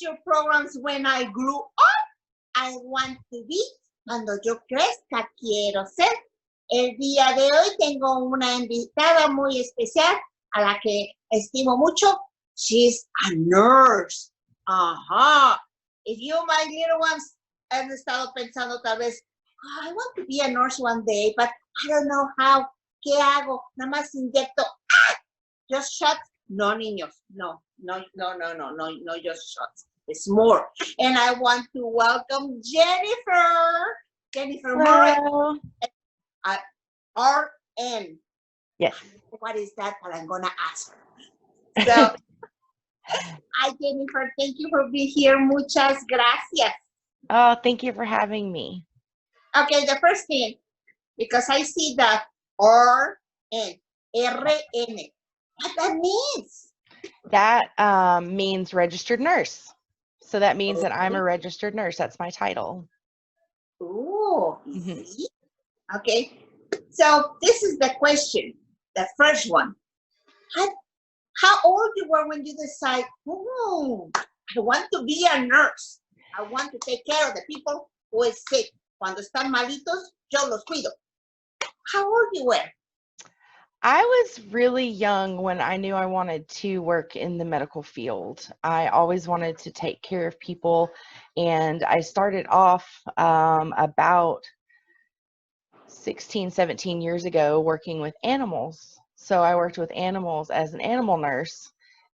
leisure programs when I grew up. I want to be. Cuando yo crezca, quiero ser. El día de hoy tengo una invitada muy especial a la que estimo mucho. She's a nurse. Ajá. If you, my little ones, han estado pensando tal vez, oh, I want to be a nurse one day, but I don't know how. ¿Qué hago? Nada más inyecto. ¡Ah! Just shots. No, niños. No, just shots. It's more. And I want to welcome Jennifer. Jennifer Hello. Murray. RN. Yes. What is that? But I'm going to ask her. So, hi, Jennifer. Thank you for being here. Muchas gracias. Oh, thank you for having me. Okay, the first thing, because I see that RN, RN. What that means? That means registered nurse. So that means that I'm a registered nurse. That's my title. Oh, okay. So this is the question, the first one. How old you were when you decide, oh, I want to be a nurse. I want to take care of the people who is sick. Cuando están malitos, yo los cuido. How old you were? I was really young when I knew I wanted to work in the medical field. I always wanted to take care of people, and I started off about 16, 17 years ago working with animals. So I worked with animals as an animal nurse,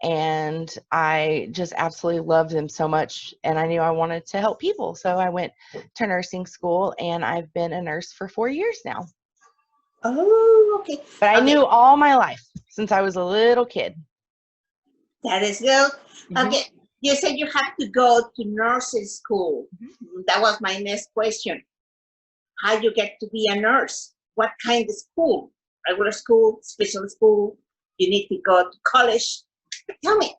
and I just absolutely loved them so much, and I knew I wanted to help people. So I went to nursing school, and I've been a nurse for 4 years now. Oh, okay. But I knew all my life since I was a little kid. That is good. Okay, you said you have to go to nursing school. That was my next question. How you get to be a nurse? What kind of school? Regular school, special school? You need to go to college? Tell me.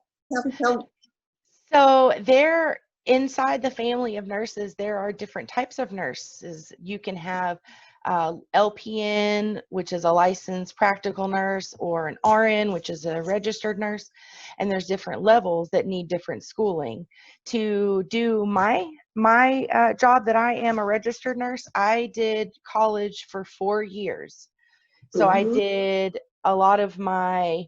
So there, inside the family of nurses, there are different types of nurses. You can have LPN, which is a licensed practical nurse, or an RN, which is a registered nurse, and there's different levels that need different schooling. To do my job that I am a registered nurse, I did college for 4 years. So I did a lot of my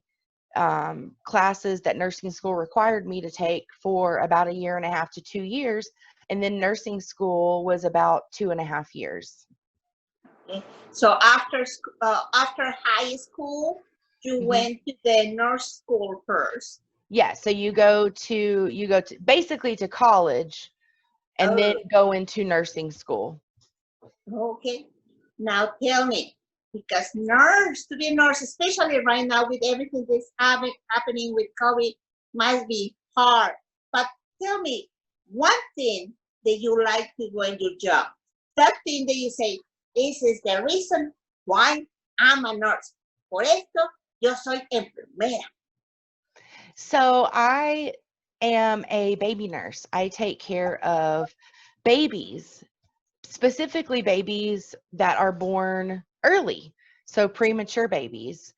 classes that nursing school required me to take for about 1.5 to 2 years, and then nursing school was about 2.5 years. So after high school, you went to the nurse school first. Yeah, so you go to basically to college, and then go into nursing school. Okay, now tell me, because to be a nurse, especially right now with everything that's happening with COVID, must be hard. But tell me, one thing that you like to do in your job, that thing that you say, this is the reason why I'm a nurse. Por esto, yo soy enfermera. So I am a baby nurse. I take care of babies, specifically babies that are born early, so premature babies.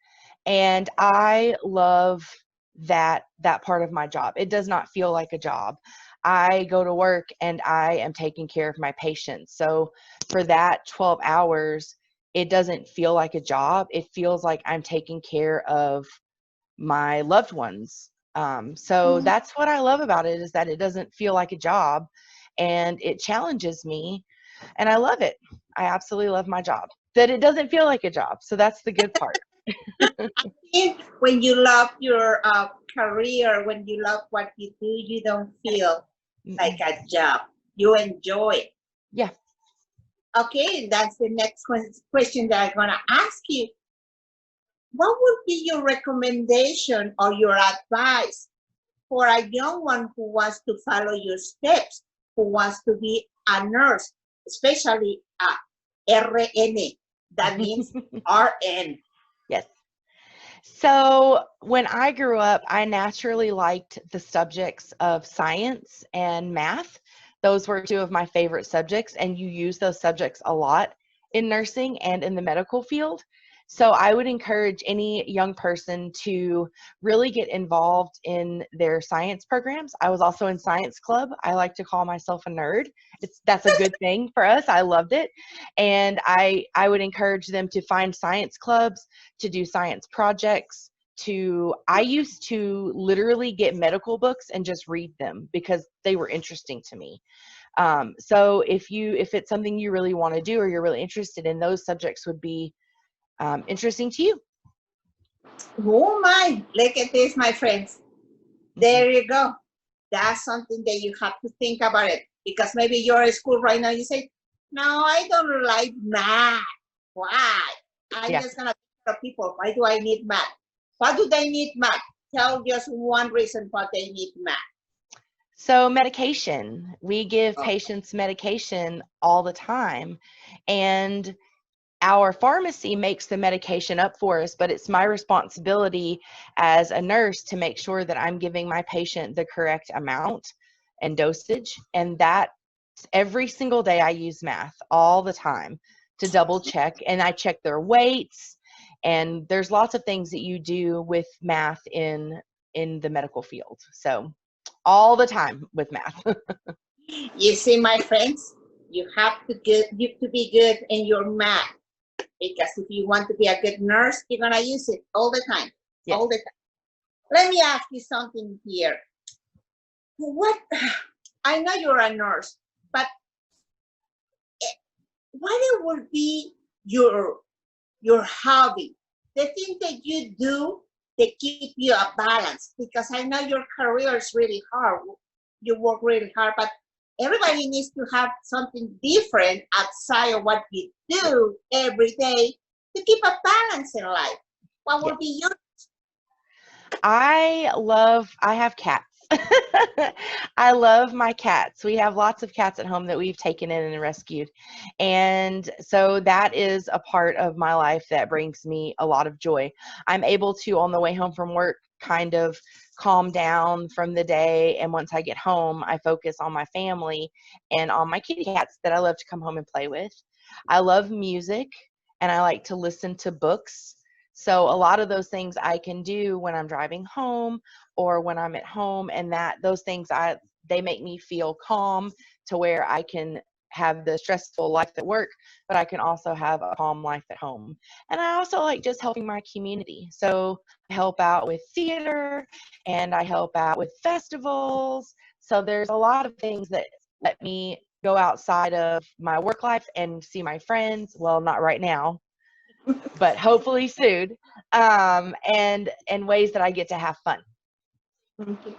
And I love that part of my job. It does not feel like a job. I go to work and I am taking care of my patients. So for that 12 hours, it doesn't feel like a job. It feels like I'm taking care of my loved ones. So that's what I love about it, is that it doesn't feel like a job, and it challenges me, and I love it. I absolutely love my job, that it doesn't feel like a job. So that's the good part. When you love your career, when you love what you do, you don't feel like a job. You enjoy it. Yeah. Okay, that's the next question that I'm going to ask you. What would be your recommendation or your advice for a young one who wants to follow your steps, who wants to be a nurse, especially a RN? That means RN. Yes. So when I grew up, I naturally liked the subjects of science and math. Those were 2 of my favorite subjects, and you use those subjects a lot in nursing and in the medical field. So I would encourage any young person to really get involved in their science programs. I was also in science club. I like to call myself a nerd. That's a good thing for us. I loved it. And I would encourage them to find science clubs, to do science projects. I used to literally get medical books and just read them because they were interesting to me. So if it's something you really want to do or you're really interested in, those subjects would be interesting to you. Oh my, look at this, my friends. There you go. That's something that you have to think about it, because maybe you're at school right now, you say, no, I don't like math. Why? I'm Yeah. just going to tell people, why do I need math? Why do they need math? Tell just one reason why they need math. So medication, we give Oh. patients medication all the time, and our pharmacy makes the medication up for us, but it's my responsibility as a nurse to make sure that I'm giving my patient the correct amount and dosage. And that every single day I use math all the time to double check, and I check their weights. And there's lots of things that you do with math in the medical field. So all the time with math. You see, my friends, you have to be good in your math, because if you want to be a good nurse, you're gonna use it all the time. Yes. All the time. Let me ask you something here. What? I know you're a nurse, but what would be your hobby? The thing that you do that keep you a balance? Because I know your career is really hard. You work really hard, but everybody needs to have something different outside of what you do every day to keep a balance in life. What would be your? I have cats. I love my cats. We have lots of cats at home that we've taken in and rescued. And so that is a part of my life that brings me a lot of joy. I'm able to, on the way home from work, kind of calm down from the day. And once I get home, I focus on my family and on my kitty cats that I love to come home and play with. I love music and I like to listen to books. So a lot of those things I can do when I'm driving home or when I'm at home, and those things they make me feel calm to where I can have the stressful life at work, but I can also have a calm life at home. And I also like just helping my community. So I help out with theater and I help out with festivals. So there's a lot of things that let me go outside of my work life and see my friends. Well, not right now, but hopefully soon, and ways that I get to have fun. Okay.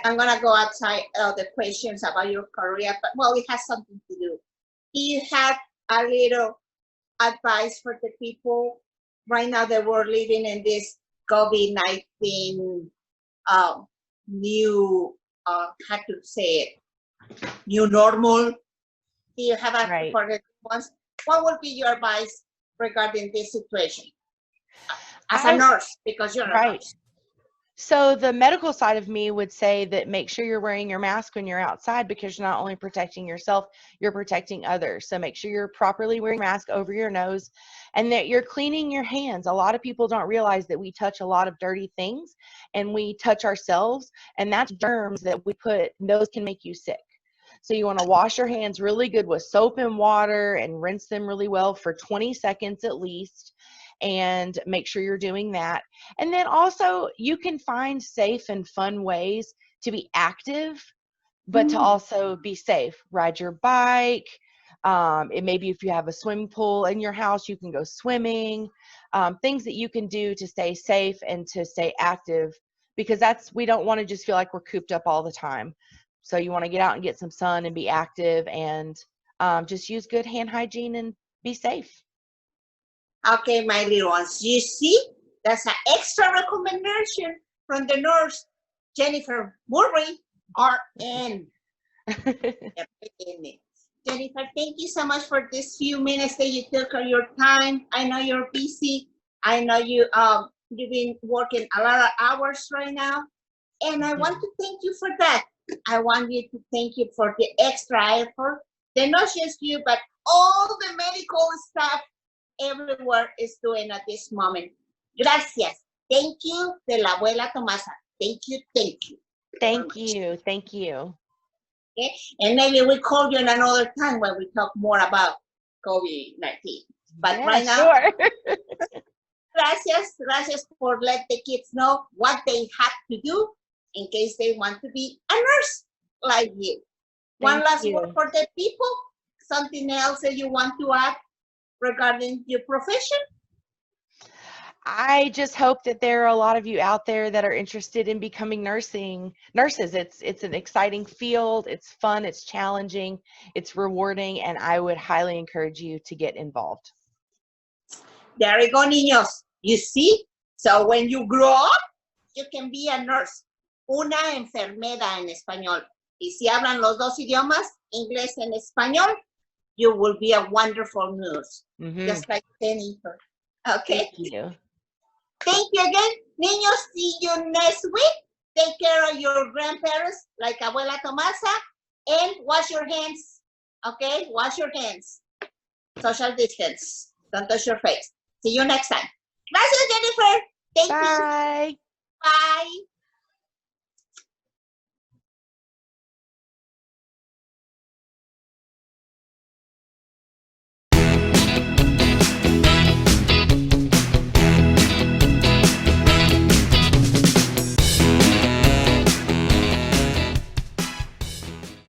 I'm gonna go outside the questions about your career, but well, it has something to do. Do you have a little advice for the people right now that we're living in this COVID-19 new how to say it, new normal? Do you have a Right. for the ones? What would be your advice regarding this situation as a nurse, because you're a nurse? So the medical side of me would say that make sure you're wearing your mask when you're outside, because you're not only protecting yourself, you're protecting others. So make sure you're properly wearing a mask over your nose and that you're cleaning your hands. A lot of people don't realize that we touch a lot of dirty things and we touch ourselves, and that's germs that we put, those can make you sick. So you want to wash your hands really good with soap and water and rinse them really well for 20 seconds at least, and make sure you're doing that. And then also you can find safe and fun ways to be active, but to also be safe. Ride your bike. It maybe if you have a swimming pool in your house, you can go swimming. Things that you can do to stay safe and to stay active, because we don't want to just feel like we're cooped up all the time. So you want to get out and get some sun and be active, and just use good hand hygiene and be safe. Okay, my little ones, you see, that's an extra recommendation from the nurse, Jennifer Murray, RN. Jennifer, thank you so much for this few minutes that you took of your time. I know you're busy. I know you've been working a lot of hours right now, and I want to thank you for that. I want you to thank you for the extra effort. They're not just you, but all the medical staff everywhere is doing at this moment. Gracias. Thank you de la abuela Tomasa. Thank you, thank you. Thank you. Thank you. Okay? And maybe we call you in another time when we talk more about COVID-19. But Yeah, right now, sure. gracias for let the kids know what they have to do in case they want to be a nurse like you. One Thank last you. word for the people. Something else that you want to add regarding your profession? I just hope that there are a lot of you out there that are interested in becoming nurses. It's an exciting field. It's fun. It's challenging. It's rewarding, and I would highly encourage you to get involved. There you go, niños. You see? So when you grow up, you can be a nurse. Una enfermera en español. Y si hablan los dos idiomas, inglés and español, you will be a wonderful nurse. Just like Jennifer. Okay? Thank you. Thank you again. Niños, see you next week. Take care of your grandparents like Abuela Tomasa and wash your hands. Okay? Wash your hands. Social distance. Don't touch your face. See you next time. Gracias, Jennifer. Thank you. Bye. Bye.